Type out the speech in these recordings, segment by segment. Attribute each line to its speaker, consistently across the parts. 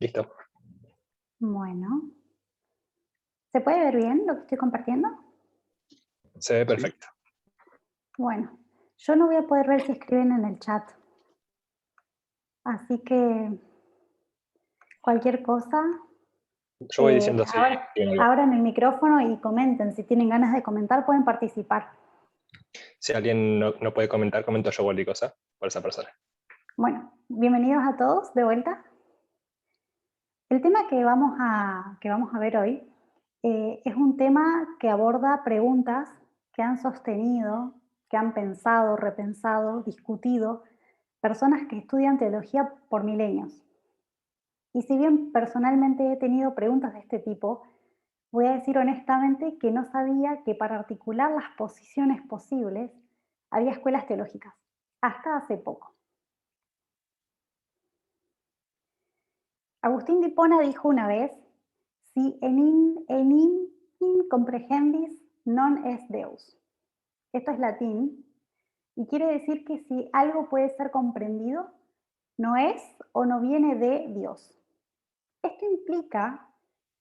Speaker 1: Listo.
Speaker 2: Bueno. ¿Se puede ver bien lo que estoy compartiendo?
Speaker 1: Se ve perfecto.
Speaker 2: Bueno, yo no voy a poder ver si escriben en el chat. Así que cualquier cosa,
Speaker 1: Yo voy diciendo si tiene algo.
Speaker 2: abran el micrófono y comenten. Si tienen ganas de comentar, pueden participar.
Speaker 1: Si alguien no puede comentar, comento yo cualquier cosa por esa persona.
Speaker 2: Bueno, bienvenidos a todos de vuelta. El tema que vamos a ver hoy es un tema que aborda preguntas que han sostenido, que han pensado, repensado, discutido personas que estudian teología por milenios. Y si bien personalmente he tenido preguntas de este tipo, voy a decir honestamente que no sabía que para articular las posiciones posibles había escuelas teológicas, hasta hace poco. Agustín de Hipona dijo una vez, si enim comprehendis non es Deus. Esto es latín y quiere decir que si algo puede ser comprendido, no es o no viene de Dios. Esto implica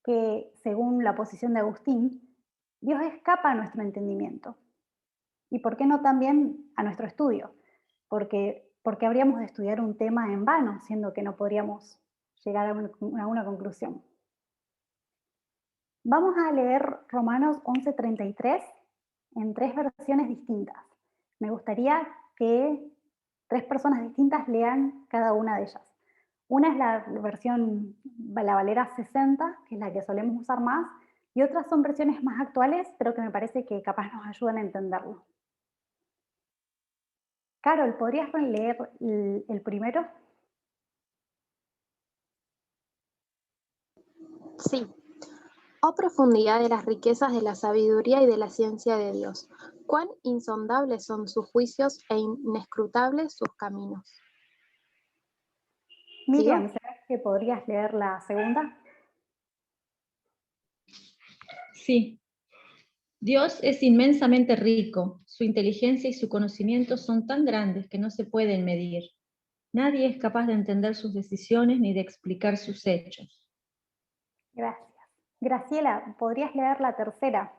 Speaker 2: que, según la posición de Agustín, Dios escapa a nuestro entendimiento. ¿Y por qué no también a nuestro estudio? Porque habríamos de estudiar un tema en vano, siendo que no podríamos llegar a una conclusión. Vamos a leer Romanos 11:33 en 3 versiones distintas. Me gustaría que 3 personas distintas lean cada una de ellas. Una es la versión, la Valera 60, que es la que solemos usar más, y otras son versiones más actuales, pero que me parece que capaz nos ayudan a entenderlo. Carol, ¿podrías leer el primero?
Speaker 3: Sí. Oh profundidad de las riquezas de la sabiduría y de la ciencia de Dios. Cuán insondables son sus juicios e inescrutables sus caminos.
Speaker 2: Miriam, ¿será que podrías leer la segunda?
Speaker 4: Sí. Dios es inmensamente rico, su inteligencia y su conocimiento son tan grandes que no se pueden medir. Nadie es capaz de entender sus decisiones ni de explicar sus hechos.
Speaker 2: Gracias. Graciela, ¿podrías leer la tercera?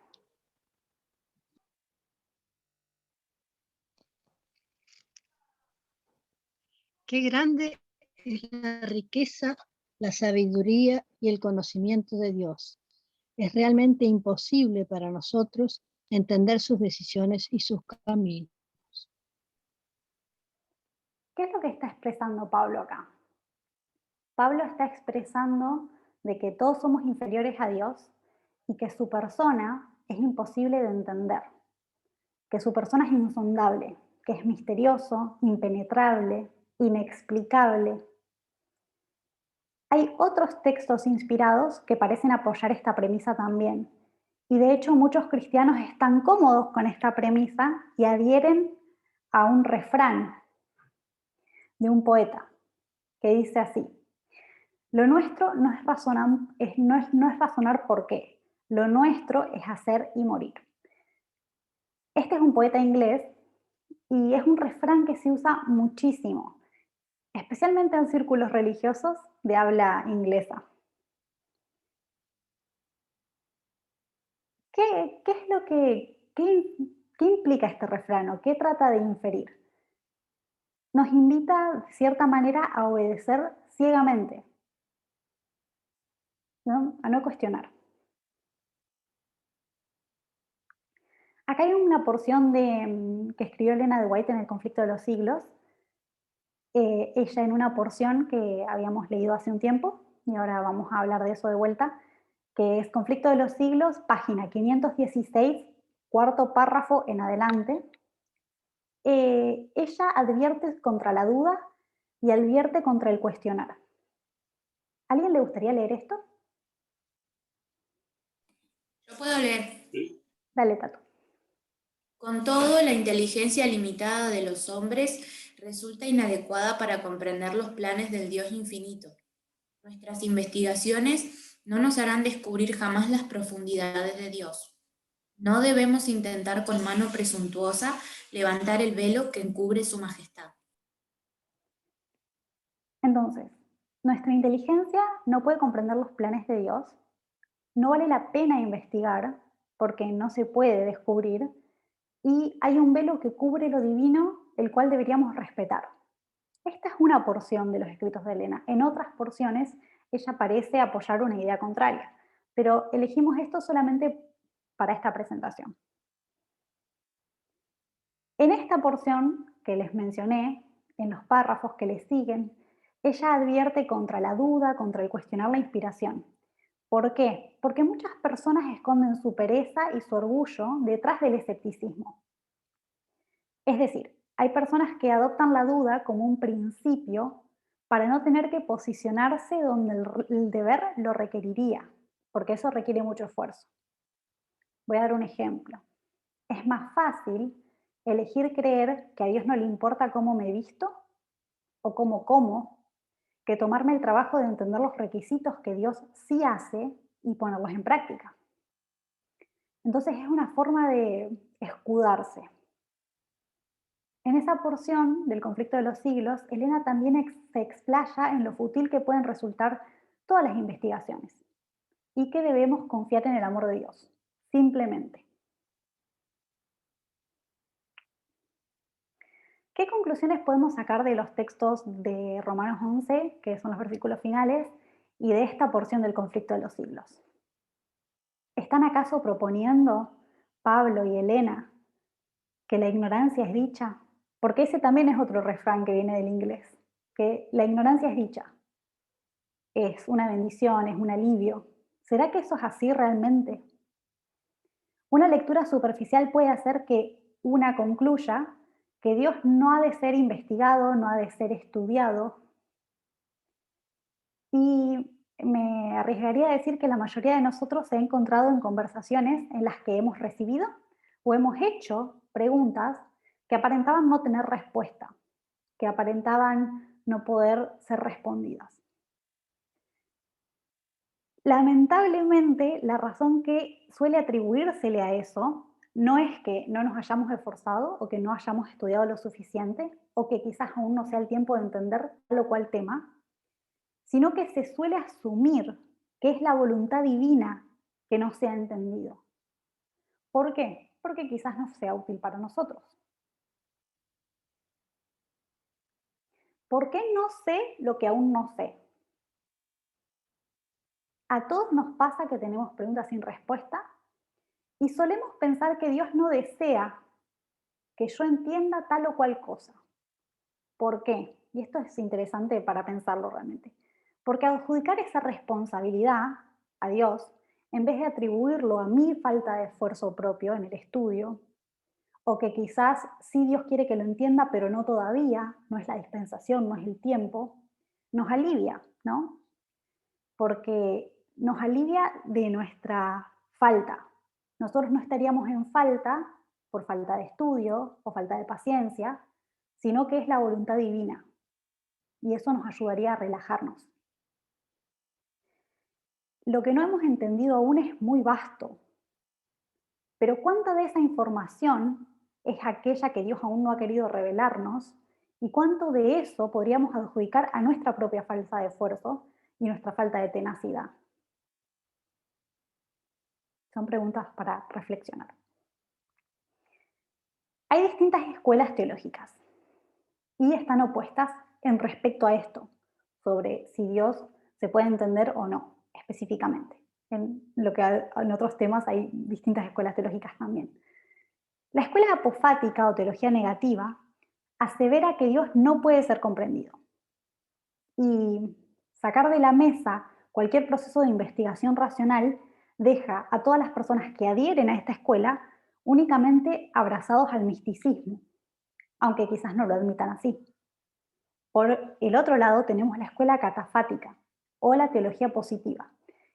Speaker 5: Qué grande es la riqueza, la sabiduría y el conocimiento de Dios. Es realmente imposible para nosotros entender sus decisiones y sus caminos.
Speaker 2: ¿Qué es lo que está expresando Pablo acá? Pablo está expresando de que todos somos inferiores a Dios y que su persona es imposible de entender, que su persona es insondable, que es misterioso, impenetrable, inexplicable. Hay otros textos inspirados que parecen apoyar esta premisa también. Y de hecho muchos cristianos están cómodos con esta premisa y adhieren a un refrán de un poeta que dice así: lo nuestro no es razonar por qué, lo nuestro es hacer y morir. Este es un poeta inglés y es un refrán que se usa muchísimo, especialmente en círculos religiosos de habla inglesa. ¿Qué es lo qué implica este refrán o qué trata de inferir? Nos invita, de cierta manera, a obedecer ciegamente, ¿no? A no cuestionar. Acá hay una porción que escribió Elena de White en El conflicto de los siglos. Ella en una porción que habíamos leído hace un tiempo, y ahora vamos a hablar de eso de vuelta, que es Conflicto de los siglos, página 516, cuarto párrafo en adelante. Ella advierte contra la duda y advierte contra el cuestionar. ¿A alguien le gustaría leer esto?
Speaker 6: Yo puedo leer.
Speaker 2: Dale, Tato.
Speaker 6: Con todo, la inteligencia limitada de los hombres resulta inadecuada para comprender los planes del Dios infinito. Nuestras investigaciones no nos harán descubrir jamás las profundidades de Dios. No debemos intentar con mano presuntuosa levantar el velo que encubre su majestad.
Speaker 2: Entonces, Nuestra inteligencia no puede comprender los planes de Dios, no vale la pena investigar porque no se puede descubrir y hay un velo que cubre lo divino, el cual deberíamos respetar. Esta es una porción de los escritos de Elena. En otras porciones ella parece apoyar una idea contraria, pero elegimos esto solamente para esta presentación. En esta porción que les mencioné, en los párrafos que le siguen, ella advierte contra la duda, contra el cuestionar la inspiración. ¿Por qué? Porque muchas personas esconden su pereza y su orgullo detrás del escepticismo. Es decir, hay personas que adoptan la duda como un principio para no tener que posicionarse donde el deber lo requeriría, porque eso requiere mucho esfuerzo. Voy a dar un ejemplo. Es más fácil elegir creer que a Dios no le importa cómo me visto o cómo como, que tomarme el trabajo de entender los requisitos que Dios sí hace y ponerlos en práctica. Entonces es una forma de escudarse. En esa porción del conflicto de los siglos, Elena también se explaya en lo fútil que pueden resultar todas las investigaciones y que debemos confiar en el amor de Dios, simplemente. ¿Qué conclusiones podemos sacar de los textos de Romanos 11, que son los versículos finales, y de esta porción del conflicto de los siglos? ¿Están acaso proponiendo Pablo y Elena que la ignorancia es dicha? Porque ese también es otro refrán que viene del inglés, que la ignorancia es dicha, es una bendición, es un alivio. ¿Será que eso es así realmente? Una lectura superficial puede hacer que una concluya que Dios no ha de ser investigado, no ha de ser estudiado. Y me arriesgaría a decir que la mayoría de nosotros se ha encontrado en conversaciones en las que hemos recibido o hemos hecho preguntas que aparentaban no tener respuesta, que aparentaban no poder ser respondidas. Lamentablemente, la razón que suele atribuírsele a eso no es que no nos hayamos esforzado o que no hayamos estudiado lo suficiente o que quizás aún no sea el tiempo de entender tal o cual tema, sino que se suele asumir que es la voluntad divina que no se ha entendido. ¿Por qué? Porque quizás no sea útil para nosotros. ¿Por qué no sé lo que aún no sé? A todos nos pasa que tenemos preguntas sin respuesta y solemos pensar que Dios no desea que yo entienda tal o cual cosa. ¿Por qué? Y esto es interesante para pensarlo realmente. Porque adjudicar esa responsabilidad a Dios, en vez de atribuirlo a mi falta de esfuerzo propio en el estudio, o que quizás sí Dios quiere que lo entienda, pero no todavía, no es la dispensación, no es el tiempo, nos alivia, ¿no? Porque nos alivia de nuestra falta. Nosotros no estaríamos en falta por falta de estudio o falta de paciencia, sino que es la voluntad divina. Y eso nos ayudaría a relajarnos. Lo que no hemos entendido aún es muy vasto, pero ¿cuánta de esa información es aquella que Dios aún no ha querido revelarnos? ¿Y cuánto de eso podríamos adjudicar a nuestra propia falta de esfuerzo y nuestra falta de tenacidad? Son preguntas para reflexionar. Hay distintas escuelas teológicas y están opuestas en respecto a esto, sobre si Dios se puede entender o no, específicamente. En otros temas hay distintas escuelas teológicas también. La escuela apofática o teología negativa asevera que Dios no puede ser comprendido. Y sacar de la mesa cualquier proceso de investigación racional deja a todas las personas que adhieren a esta escuela únicamente abrazados al misticismo, aunque quizás no lo admitan así. Por el otro lado tenemos la escuela catafática o la teología positiva,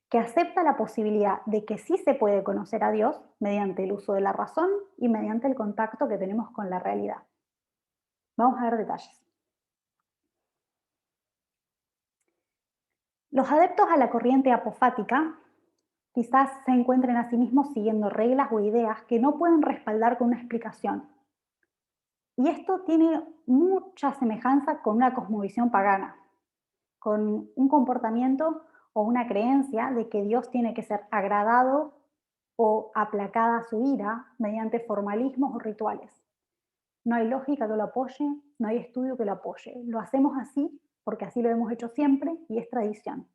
Speaker 2: que acepta la posibilidad de que sí se puede conocer a Dios mediante el uso de la razón y mediante el contacto que tenemos con la realidad. Vamos a ver detalles. Los adeptos a la corriente apofática quizás se encuentren a sí mismos siguiendo reglas o ideas que no pueden respaldar con una explicación. Y esto tiene mucha semejanza con una cosmovisión pagana, con un comportamiento o una creencia de que Dios tiene que ser agradado o aplacada su ira mediante formalismos o rituales. No hay lógica que lo apoye, no hay estudio que lo apoye. Lo hacemos así porque así lo hemos hecho siempre y es tradición,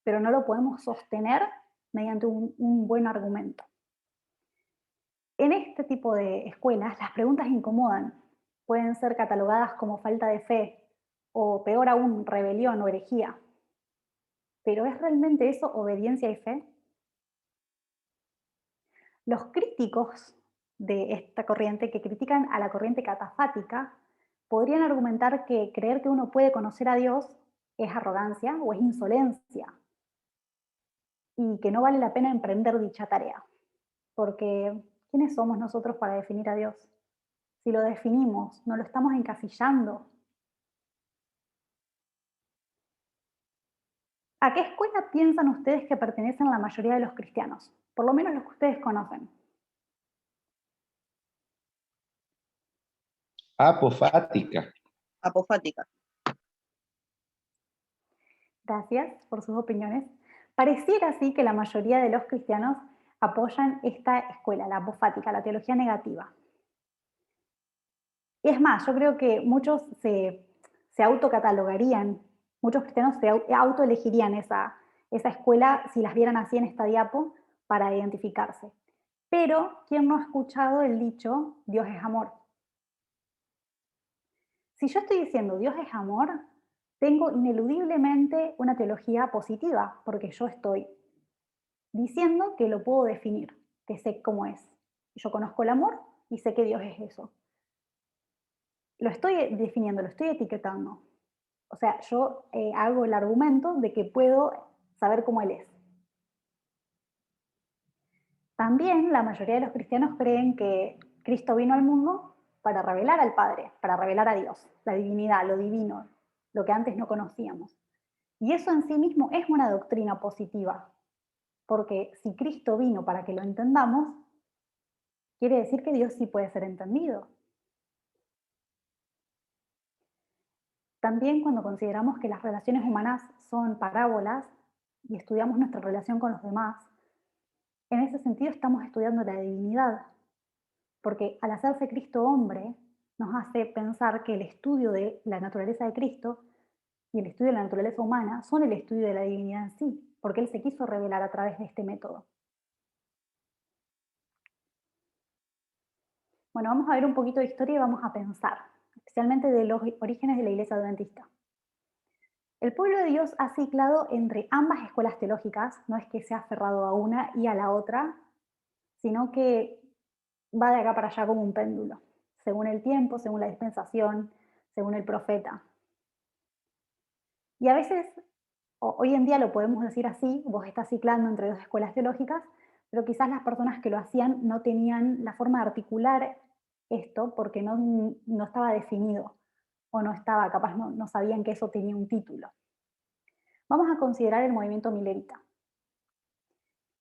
Speaker 2: pero no lo podemos sostener mediante un buen argumento. En este tipo de escuelas, las preguntas incomodan. Pueden ser catalogadas como falta de fe o, peor aún, rebelión o herejía. ¿Pero es realmente eso obediencia y fe? Los críticos de esta corriente, que critican a la corriente catafática, podrían argumentar que creer que uno puede conocer a Dios es arrogancia o es insolencia y que no vale la pena emprender dicha tarea. Porque, ¿quiénes somos nosotros para definir a Dios? Si lo definimos, no lo estamos encasillando. ¿A qué escuela piensan ustedes que pertenecen la mayoría de los cristianos? Por lo menos los que ustedes conocen.
Speaker 7: Apofática.
Speaker 8: Apofática.
Speaker 2: Gracias por sus opiniones. Pareciera así que la mayoría de los cristianos apoyan esta escuela, la apofática, la teología negativa. Y es más, yo creo que muchos se autocatalogarían, muchos cristianos se autoelegirían esa escuela si las vieran así en esta diapo para identificarse. Pero, ¿quién no ha escuchado el dicho, Dios es amor? Si yo estoy diciendo Dios es amor, tengo ineludiblemente una teología positiva, porque yo estoy diciendo que lo puedo definir, que sé cómo es. Yo conozco el amor y sé que Dios es eso. Lo estoy definiendo, lo estoy etiquetando. O sea, yo hago el argumento de que puedo saber cómo Él es. También la mayoría de los cristianos creen que Cristo vino al mundo para revelar al Padre, para revelar a Dios, la divinidad, lo divino, lo que antes no conocíamos. Y eso en sí mismo es una doctrina positiva, porque si Cristo vino para que lo entendamos, quiere decir que Dios sí puede ser entendido. También cuando consideramos que las relaciones humanas son parábolas y estudiamos nuestra relación con los demás, en ese sentido estamos estudiando la divinidad, porque al hacerse Cristo hombre, nos hace pensar que el estudio de la naturaleza de Cristo y el estudio de la naturaleza humana son el estudio de la divinidad en sí, porque Él se quiso revelar a través de este método. Bueno, vamos a ver un poquito de historia y vamos a pensar, especialmente de los orígenes de la Iglesia Adventista. El pueblo de Dios ha ciclado entre ambas escuelas teológicas, no es que se ha aferrado a una y a la otra, sino que va de acá para allá como un péndulo, según el tiempo, según la dispensación, según el profeta. Y a veces, hoy en día lo podemos decir así, vos estás ciclando entre dos escuelas teológicas, pero quizás las personas que lo hacían no tenían la forma de articular esto porque no estaba definido o no estaba, capaz no sabían que eso tenía un título. Vamos a considerar el movimiento milerita.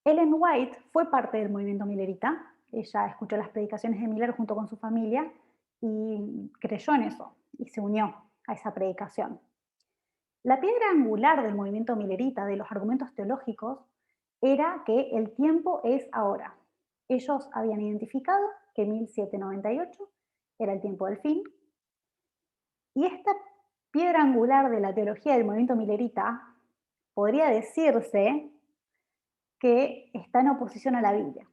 Speaker 2: Ellen White fue parte del movimiento milerita. Ella escuchó las predicaciones de Miller junto con su familia y creyó en eso y se unió a esa predicación. La piedra angular del movimiento milerita, de los argumentos teológicos, era que el tiempo es ahora. Ellos habían identificado que 1798 era el tiempo del fin, y esta piedra angular de la teología del movimiento milerita podría decirse que está en oposición a la Biblia,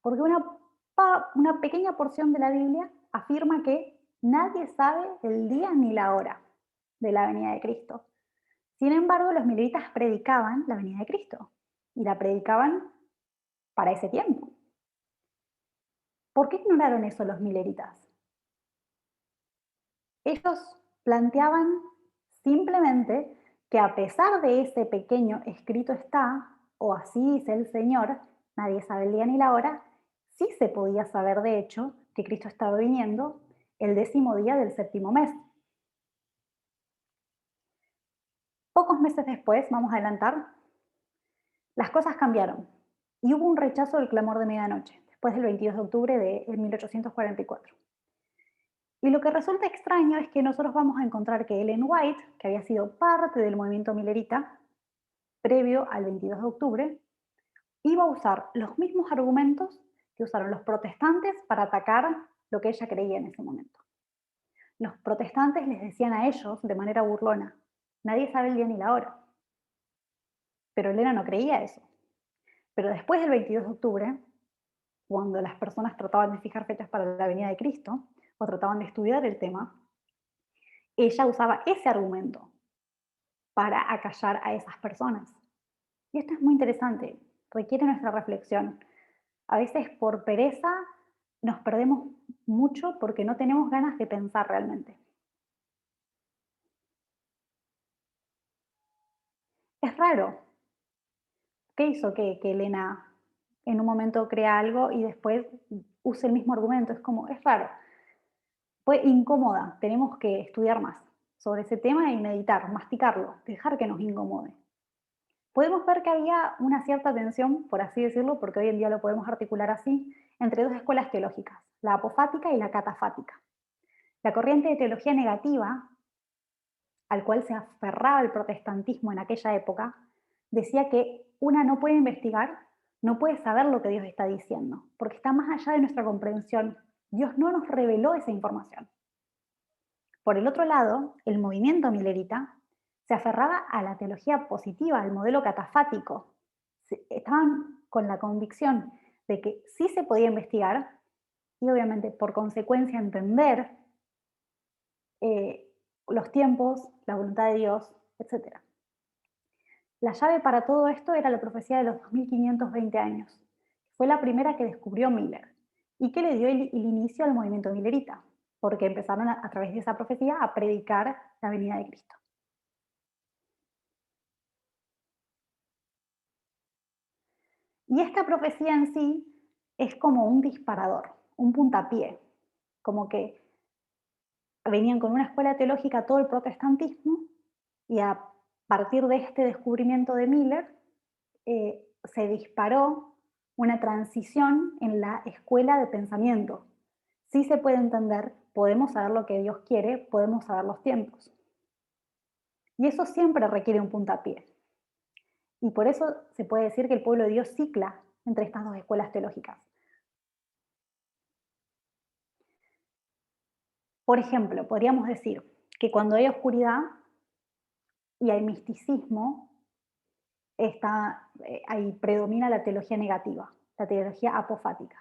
Speaker 2: porque una pequeña porción de la Biblia afirma que nadie sabe el día ni la hora de la venida de Cristo. Sin embargo, los mileritas predicaban la venida de Cristo y la predicaban para ese tiempo. ¿Por qué ignoraron eso los mileritas? Ellos planteaban simplemente que a pesar de ese pequeño escrito está, o así dice el Señor, nadie sabe el día ni la hora, sí se podía saber de hecho que Cristo estaba viniendo el 10º día del 7º mes. Pocos meses después, vamos a adelantar, las cosas cambiaron y hubo un rechazo del clamor de medianoche, después del 22 de octubre de 1844. Y lo que resulta extraño es que nosotros vamos a encontrar que Ellen White, que había sido parte del movimiento millerita previo al 22 de octubre, iba a usar los mismos argumentos que usaron los protestantes para atacar lo que ella creía en ese momento. Los protestantes les decían a ellos de manera burlona, nadie sabe el día ni la hora. Pero Elena no creía eso. Pero después del 22 de octubre, cuando las personas trataban de fijar fechas para la venida de Cristo, o trataban de estudiar el tema, ella usaba ese argumento para acallar a esas personas. Y esto es muy interesante, requiere nuestra reflexión. A veces por pereza nos perdemos mucho porque no tenemos ganas de pensar realmente. Es raro. ¿Qué hizo que Elena en un momento crea algo y después use el mismo argumento? Es raro. Fue incómoda, tenemos que estudiar más sobre ese tema y meditar, masticarlo, dejar que nos incomode. Podemos ver que había una cierta tensión, por así decirlo, porque hoy en día lo podemos articular así, entre dos escuelas teológicas, la apofática y la catafática. La corriente de teología negativa, al cual se aferraba el protestantismo en aquella época, decía que una no puede investigar, no puede saber lo que Dios está diciendo, porque está más allá de nuestra comprensión. Dios no nos reveló esa información. Por el otro lado, el movimiento millerita se aferraba a la teología positiva, al modelo catafático. Estaban con la convicción de que sí se podía investigar y obviamente por consecuencia entender los tiempos, la voluntad de Dios, etc. La llave para todo esto era la profecía de los 2520 años. Fue la primera que descubrió Miller y que le dio el inicio al movimiento millerita, porque empezaron a través de esa profecía a predicar la venida de Cristo. Y esta profecía en sí es como un disparador, un puntapié, como que venían con una escuela teológica todo el protestantismo y a partir de este descubrimiento de Miller se disparó una transición en la escuela de pensamiento. Sí se puede entender, podemos saber lo que Dios quiere, podemos saber los tiempos. Y eso siempre requiere un puntapié. Y por eso se puede decir que el pueblo de Dios cicla entre estas dos escuelas teológicas. Por ejemplo, podríamos decir que cuando hay oscuridad y hay misticismo, ahí predomina la teología negativa, la teología apofática.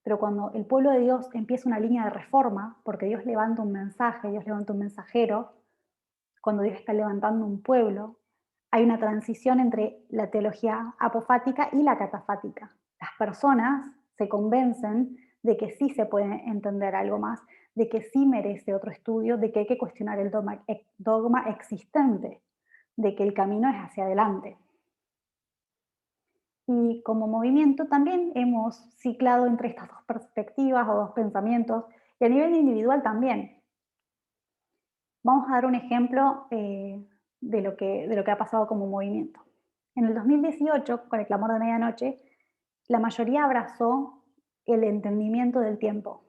Speaker 2: Pero cuando el pueblo de Dios empieza una línea de reforma, porque Dios levanta un mensaje, Dios levanta un mensajero, cuando Dios está levantando un pueblo, hay una transición entre la teología apofática y la catafática. Las personas se convencen de que sí se puede entender algo más, de que sí merece otro estudio, de que hay que cuestionar el dogma existente, de que el camino es hacia adelante. Y como movimiento también hemos ciclado entre estas dos perspectivas o dos pensamientos, y a nivel individual también. Vamos a dar un ejemplo de lo que ha pasado como movimiento. En el 2018, con el clamor de medianoche, la mayoría abrazó el entendimiento del tiempo.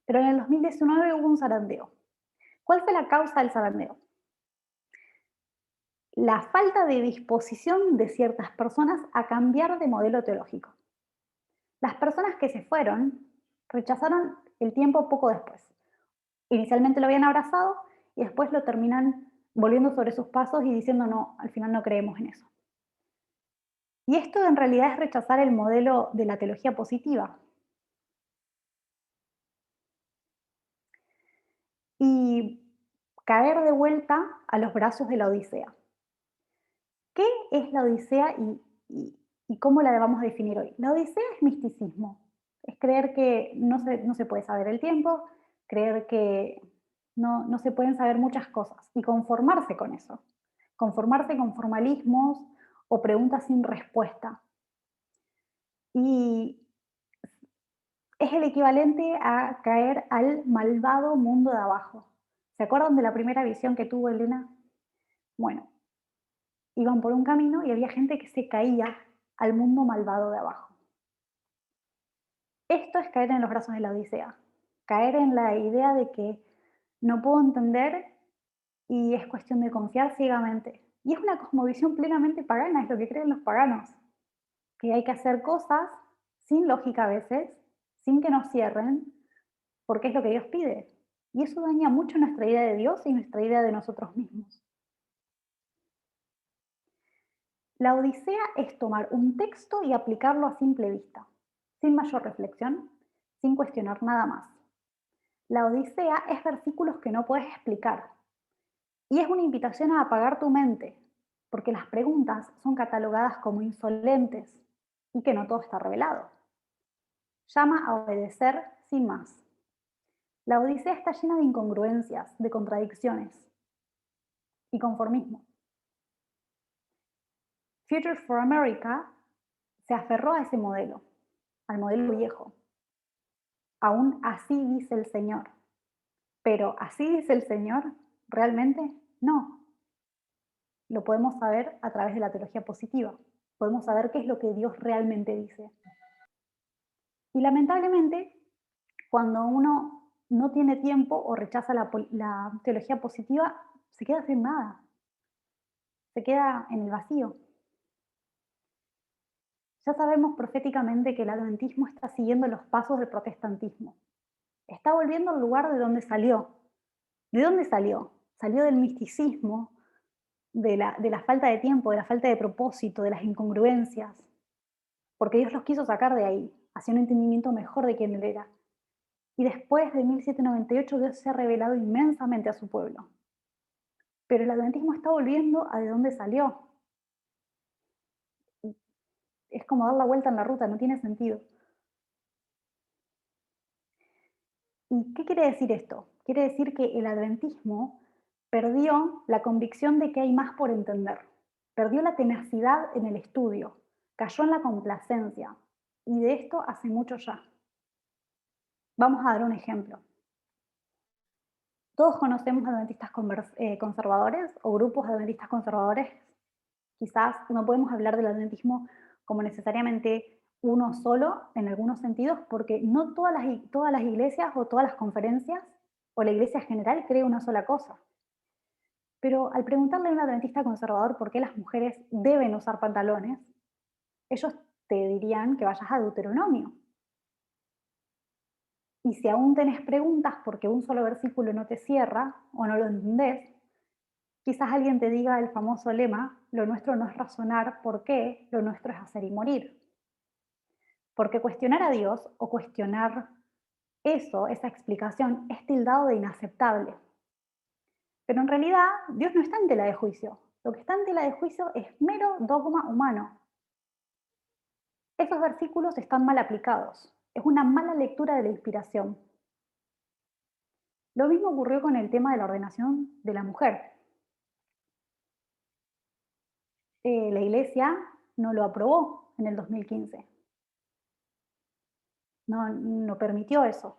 Speaker 2: Pero en el 2019 hubo un zarandeo. ¿Cuál fue la causa del zarandeo? La falta de disposición de ciertas personas a cambiar de modelo teológico. Las personas que se fueron rechazaron el tiempo poco después. Inicialmente lo habían abrazado y después lo terminan volviendo sobre sus pasos y diciendo no, al final no creemos en eso. Y esto en realidad es rechazar el modelo de la teología positiva. Y caer de vuelta a los brazos de la Odisea. ¿Qué es la Odisea y cómo la vamos a definir hoy? La Odisea es misticismo. Es creer que no se puede saber el tiempo, creer que no se pueden saber muchas cosas y conformarse con eso. Conformarse con formalismos o preguntas sin respuesta. Y es el equivalente a caer al malvado mundo de abajo. ¿Se acuerdan de la primera visión que tuvo Elena? Bueno, iban por un camino y había gente que se caía al mundo malvado de abajo. Esto es caer en los brazos de la Odisea. caer en la idea de que no puedo entender y es cuestión de confiar ciegamente. Y es una cosmovisión plenamente pagana, es lo que creen los paganos, que hay que hacer cosas sin lógica a veces, sin que nos cierren, porque es lo que Dios pide. Y eso daña mucho nuestra idea de Dios y nuestra idea de nosotros mismos. La Odisea es tomar un texto y aplicarlo a simple vista, sin mayor reflexión, sin cuestionar nada más. La Odisea es versículos que no puedes explicar. Y es una invitación a apagar tu mente, porque las preguntas son catalogadas como insolentes y que no todo está revelado. Llama a obedecer sin más. La Odisea está llena de incongruencias, de contradicciones y conformismo. Future for America se aferró a ese modelo, al modelo viejo. Aún así dice el Señor. Pero así dice el Señor, ¿realmente? No. Lo podemos saber a través de la teología positiva. Podemos saber qué es lo que Dios realmente dice. Y lamentablemente, cuando uno no tiene tiempo o rechaza la teología positiva, se queda sin nada. Se queda en el vacío. Ya sabemos proféticamente que el adventismo está siguiendo los pasos del protestantismo. Está volviendo al lugar de donde salió. ¿De dónde salió? Salió del misticismo, de la falta de tiempo, de la falta de propósito, de las incongruencias, porque Dios los quiso sacar de ahí, hacia un entendimiento mejor de quién Él era. Y después de 1798 Dios se ha revelado inmensamente a su pueblo. Pero el adventismo está volviendo a de dónde salió. Es como dar la vuelta en la ruta, no tiene sentido. ¿Y qué quiere decir esto? Quiere decir que el adventismo perdió la convicción de que hay más por entender, perdió la tenacidad en el estudio, cayó en la complacencia, y de esto hace mucho ya. Vamos a dar un ejemplo. Todos conocemos adventistas conservadores o grupos de adventistas conservadores. Quizás no podemos hablar del adventismo como necesariamente uno solo en algunos sentidos, porque no todas las iglesias o todas las conferencias o la iglesia general cree una sola cosa. Pero al preguntarle a un adventista conservador por qué las mujeres deben usar pantalones, ellos te dirían que vayas a Deuteronomio. Y si aún tenés preguntas porque un solo versículo no te cierra o no lo entendés, quizás alguien te diga el famoso lema, lo nuestro no es razonar por qué, lo nuestro es hacer y morir. Porque cuestionar a Dios o cuestionar eso, esa explicación, es tildado de inaceptable. Pero en realidad Dios no está en tela de juicio. Lo que está en tela de juicio es mero dogma humano. Esos versículos están mal aplicados. Es una mala lectura de la inspiración. Lo mismo ocurrió con el tema de la ordenación de la mujer. La Iglesia no lo aprobó en el 2015. No permitió eso.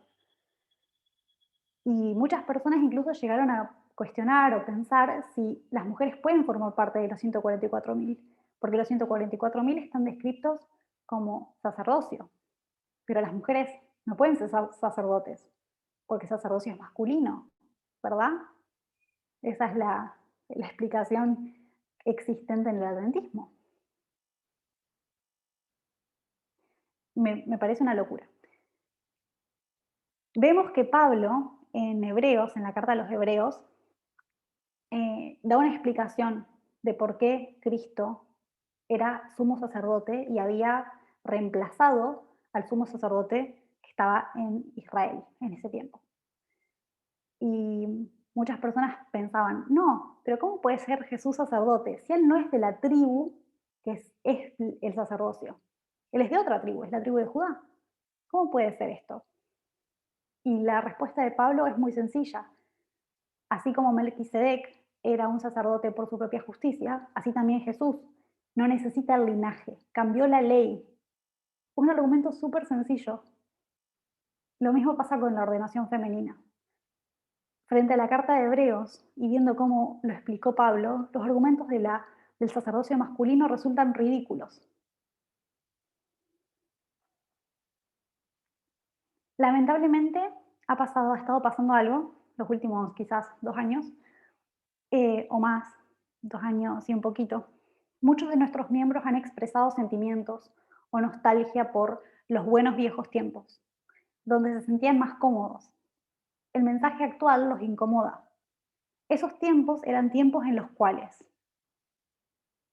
Speaker 2: Y muchas personas incluso llegaron a cuestionar o pensar si las mujeres pueden formar parte de los 144.000, porque los 144.000 están descritos como sacerdocio, pero las mujeres no pueden ser sacerdotes, porque sacerdocio es masculino, ¿verdad? Esa es la explicación existente en el adventismo. Me parece una locura. Vemos que Pablo, en Hebreos, en la carta a los Hebreos, da una explicación de por qué Cristo era sumo sacerdote y había reemplazado al sumo sacerdote que estaba en Israel en ese tiempo. Y muchas personas pensaban, no, pero ¿cómo puede ser Jesús sacerdote si él no es de la tribu que es el sacerdocio? Él es de otra tribu, es la tribu de Judá. ¿Cómo puede ser esto? Y la respuesta de Pablo es muy sencilla. Así como Melquisedec era un sacerdote por su propia justicia, así también Jesús no necesita el linaje, cambió la ley. Un argumento súper sencillo. Lo mismo pasa con la ordenación femenina. Frente a la carta de Hebreos, y viendo cómo lo explicó Pablo, los argumentos del sacerdocio masculino resultan ridículos. Lamentablemente, ha estado pasando algo, los últimos quizás 2 años, o más, 2 años y un poquito. Muchos de nuestros miembros han expresado sentimientos o nostalgia por los buenos viejos tiempos, donde se sentían más cómodos. El mensaje actual los incomoda. Esos tiempos eran tiempos en los cuales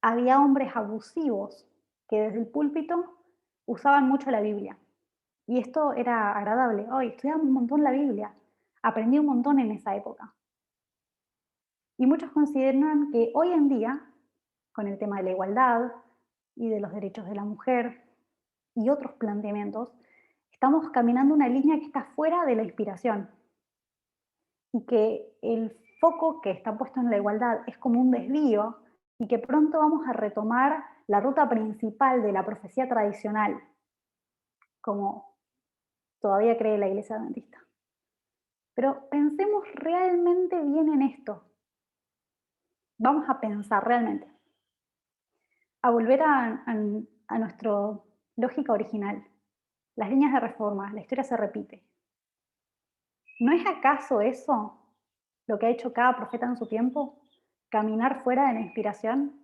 Speaker 2: había hombres abusivos que desde el púlpito usaban mucho la Biblia. Y esto era agradable. Hoy estudiaba un montón la Biblia, aprendí un montón en esa época. Y muchos consideran que hoy en día, con el tema de la igualdad y de los derechos de la mujer y otros planteamientos, estamos caminando una línea que está fuera de la inspiración. Y que el foco que está puesto en la igualdad es como un desvío y que pronto vamos a retomar la ruta principal de la profecía tradicional, como todavía cree la Iglesia Adventista. Pero pensemos realmente bien en esto. Vamos a pensar realmente. A volver a nuestra lógica original. Las líneas de reforma, la historia se repite. ¿No es acaso eso lo que ha hecho cada profeta en su tiempo? Caminar fuera de la inspiración.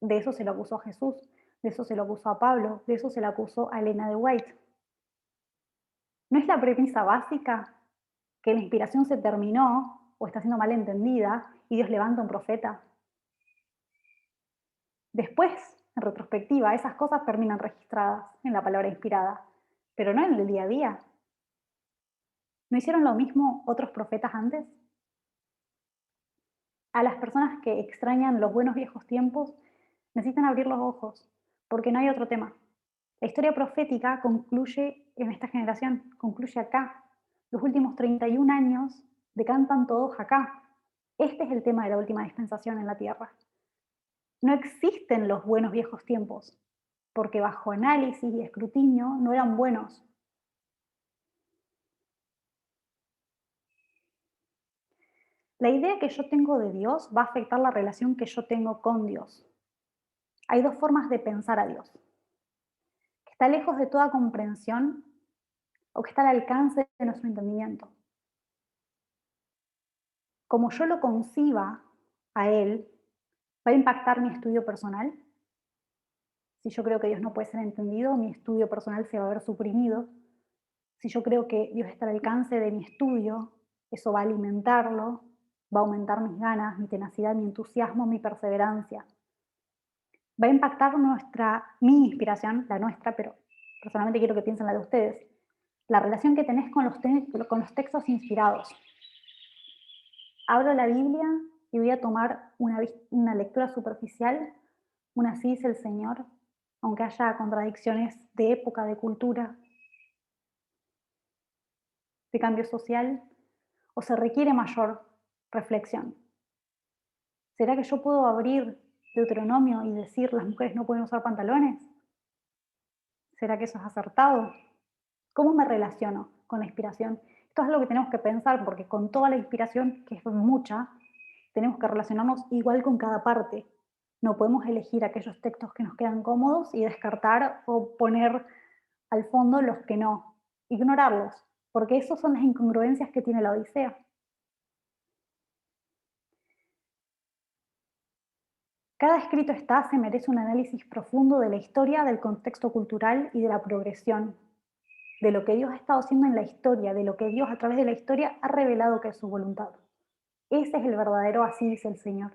Speaker 2: De eso se lo acusó a Jesús, de eso se lo acusó a Pablo, de eso se lo acusó a Elena de White. ¿No es la premisa básica que la inspiración se terminó o está siendo mal entendida y Dios levanta un profeta? Después, en retrospectiva, esas cosas terminan registradas en la palabra inspirada, pero no en el día a día. ¿No hicieron lo mismo otros profetas antes? A las personas que extrañan los buenos viejos tiempos, necesitan abrir los ojos, porque no hay otro tema. La historia profética concluye en esta generación, concluye acá. Los últimos 31 años decantan todos acá. Este es el tema de la última dispensación en la tierra. No existen los buenos viejos tiempos, porque bajo análisis y escrutinio no eran buenos. La idea que yo tengo de Dios va a afectar la relación que yo tengo con Dios. Hay dos formas de pensar a Dios. Que está lejos de toda comprensión o que está al alcance de nuestro entendimiento. Como yo lo conciba a Él, ¿va a impactar mi estudio personal? Si yo creo que Dios no puede ser entendido, mi estudio personal se va a ver suprimido. Si yo creo que Dios está al alcance de mi estudio, eso va a alimentarlo, va a aumentar mis ganas, mi tenacidad, mi entusiasmo, mi perseverancia. Va a impactar mi inspiración, la nuestra, pero personalmente quiero que piensen la de ustedes, la relación que tenés con los textos inspirados. Abro la Biblia y voy a tomar una lectura superficial, una así dice el Señor, aunque haya contradicciones de época, de cultura, de cambio social, o se requiere mayor reflexión. ¿Será que yo puedo abrir Deuteronomio y decir las mujeres no pueden usar pantalones? ¿Será que eso es acertado? ¿Cómo me relaciono con la inspiración? Esto es algo que tenemos que pensar porque con toda la inspiración, que es mucha, tenemos que relacionarnos igual con cada parte. No podemos elegir aquellos textos que nos quedan cómodos y descartar o poner al fondo los que no. Ignorarlos, porque esas son las incongruencias que tiene la Odisea. Cada escrito se merece un análisis profundo de la historia, del contexto cultural y de la progresión, de lo que Dios ha estado haciendo en la historia, de lo que Dios a través de la historia ha revelado que es su voluntad. Ese es el verdadero así dice el Señor.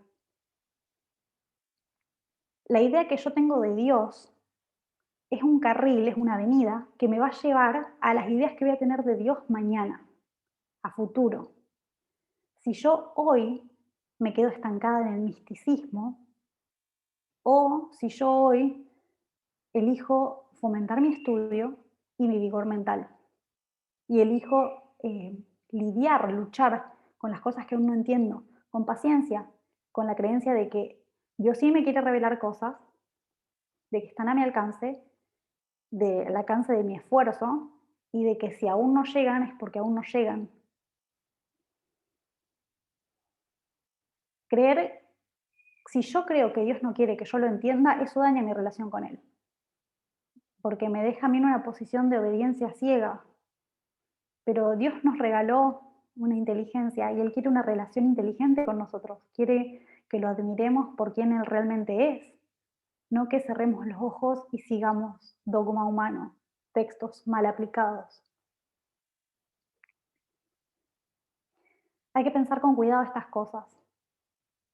Speaker 2: La idea que yo tengo de Dios es un carril, es una avenida que me va a llevar a las ideas que voy a tener de Dios mañana, a futuro. Si yo hoy me quedo estancada en el misticismo, o si yo hoy elijo fomentar mi estudio y mi vigor mental, y elijo lidiar, luchar con las cosas que aún no entiendo, con paciencia, con la creencia de que Dios sí me quiere revelar cosas, de que están a mi alcance, del alcance de mi esfuerzo, y de que si aún no llegan es porque aún no llegan. Si yo creo que Dios no quiere que yo lo entienda, eso daña mi relación con Él. Porque me deja a mí en una posición de obediencia ciega. pero Dios nos regaló una inteligencia y Él quiere una relación inteligente con nosotros. Quiere que lo admiremos por quien Él realmente es, no que cerremos los ojos y sigamos dogma humano, textos mal aplicados. Hay que pensar con cuidado estas cosas,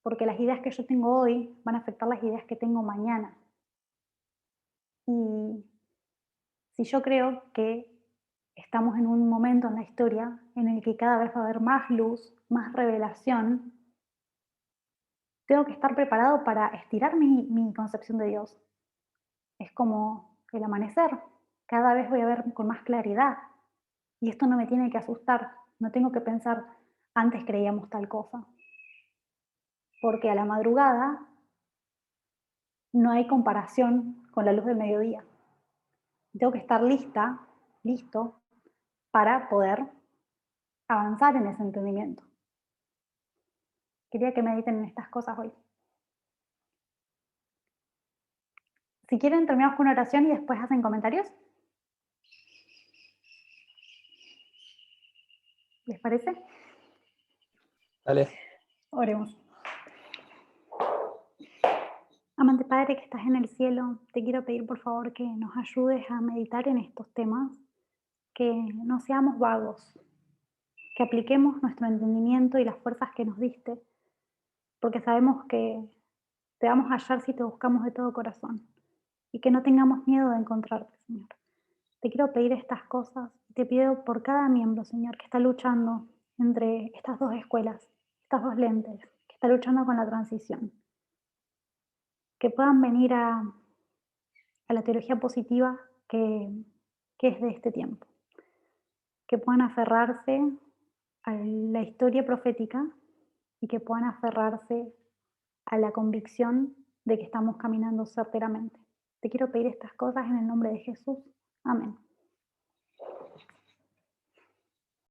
Speaker 2: porque las ideas que yo tengo hoy van a afectar las ideas que tengo mañana. Y si yo creo que estamos en un momento en la historia en el que cada vez va a haber más luz, más revelación, tengo que estar preparado para estirar mi concepción de Dios. Es como el amanecer, cada vez voy a ver con más claridad. Y esto no me tiene que asustar, no tengo que pensar, antes creíamos tal cosa. Porque a la madrugada no hay comparación con la luz del mediodía. Tengo que estar listo, para poder avanzar en ese entendimiento. Quería que mediten en estas cosas hoy. Si quieren, terminamos con una oración y después hacen comentarios. ¿Les parece?
Speaker 1: Dale.
Speaker 2: Oremos. Amante Padre que estás en el cielo, te quiero pedir por favor que nos ayudes a meditar en estos temas, que no seamos vagos, que apliquemos nuestro entendimiento y las fuerzas que nos diste, porque sabemos que te vamos a hallar si te buscamos de todo corazón, y que no tengamos miedo de encontrarte, Señor. Te quiero pedir estas cosas, y te pido por cada miembro, Señor, que está luchando entre estas dos escuelas, estas dos lentes, que está luchando con la transición, que puedan venir a la teología positiva que es de este tiempo, que puedan aferrarse a la historia profética y que puedan aferrarse a la convicción de que estamos caminando certeramente. Te quiero pedir estas cosas en el nombre de Jesús. Amén.